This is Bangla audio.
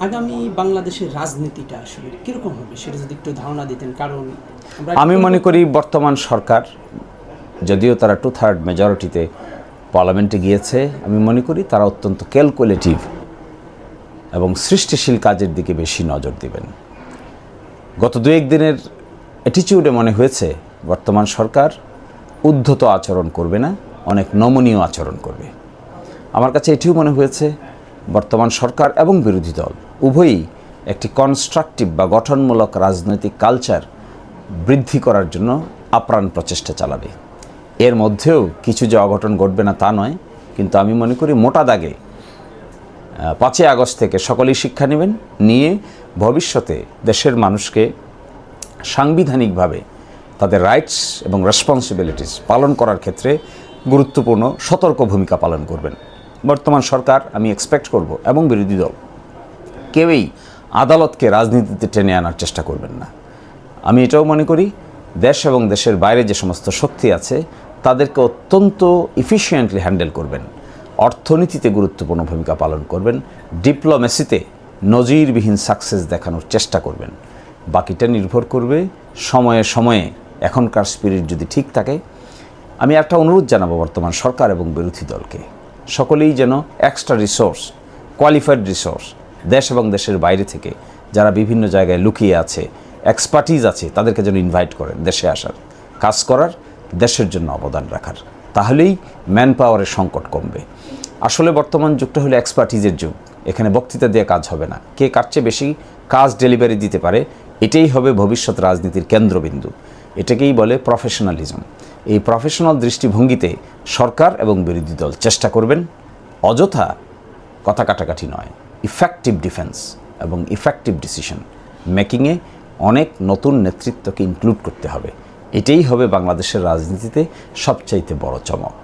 আগামী বাংলাদেশের রাজনীতিটা আসলে কীরকম হবে সেটা যদি একটু ধারণা দিতেন। কারণ আমি মনে করি বর্তমান সরকার, যদিও তারা 2/3 মেজরিটিতে পার্লামেন্টে গিয়েছে, আমি মনে করি তারা অত্যন্ত ক্যালকুলেটিভ এবং সৃষ্টিশীল কাজের দিকে বেশি নজর দিবেন। গত 2-1 দিনের অ্যাটিটিউডে মনে হয়েছে বর্তমান সরকার উদ্ধত আচরণ করবে না, অনেক নমনীয় আচরণ করবে। আমার কাছে এটিও মনে হয়েছে বর্তমান সরকার এবং বিরোধী দল উভয়ই একটি কনস্ট্রাকটিভ বা গঠনমূলক রাজনৈতিক কালচার বৃদ্ধি করার জন্য আপ্রাণ প্রচেষ্টা চালাবে। এর মধ্যেও কিছু যে অঘটন ঘটবে না তা নয়, কিন্তু আমি মনে করি মোটা দাগে 5ই আগস্ট থেকে সকলেই শিক্ষা নেবেন, নিয়ে ভবিষ্যতে দেশের মানুষকে সাংবিধানিকভাবে তাদের রাইটস এবং রেসপন্সিবিলিটিস পালন করার ক্ষেত্রে গুরুত্বপূর্ণ সতর্ক ভূমিকা পালন করবেন। বর্তমান সরকার আমি এক্সপেক্ট করব এবং বিরোধী দল কেউই আদালতকে রাজনীতিতে টেনে আনার চেষ্টা করবেন না। আমি এটাও মনে করি দেশ এবং দেশের বাইরে যে সমস্ত শক্তি আছে তাদেরকে অত্যন্ত ইফিশিয়েন্টলি হ্যান্ডেল করবেন, অর্থনীতিতে গুরুত্বপূর্ণ ভূমিকা পালন করবেন, ডিপ্লোমেসিতে নজিরবিহীন সাকসেস দেখানোর চেষ্টা করবেন। বাকিটা নির্ভর করবে সময়ে সময়ে এখনকার স্পিরিট যদি ঠিক থাকে। আমি একটা অনুরোধ জানাবো বর্তমান সরকার এবং বিরোধী দলকে, সকলেই যেন এক্সট্রা রিসোর্স, কোয়ালিফাইড রিসোর্স দেশ এবং দেশের বাইরে থেকে যারা বিভিন্ন জায়গায় লুকিয়ে আছে, এক্সপার্টিজ আছে, তাদেরকে যেন ইনভাইট করেন দেশে আসার, কাজ করার, দেশের জন্য অবদান রাখার। তাহলেই ম্যান পাওয়ারের সংকট কমবে। আসলে বর্তমান যুগটা হলো এক্সপার্টিজের যুগ। এখানে বক্তৃতা দিয়ে কাজ হবে না, কে কার চেয়ে বেশি কাজ ডেলিভারি দিতে পারে এটাই হবে ভবিষ্যৎ রাজনীতির কেন্দ্রবিন্দু। এটাকেই বলে প্রফেশনালিজম। এই প্রফেশনাল দৃষ্টিভঙ্গিতে সরকার এবং বিরোধী দল চেষ্টা করবেন, অযথা কথা কাটাকাটি নয়, ইফেক্টিভ ডিফেন্স এবং ইফেক্টিভ ডিসিশন মেকিংয়ে অনেক নতুন নেতৃত্বকে ইনক্লুড করতে হবে। এটাই হবে বাংলাদেশের রাজনীতিতে সবচাইতে বড় চমক।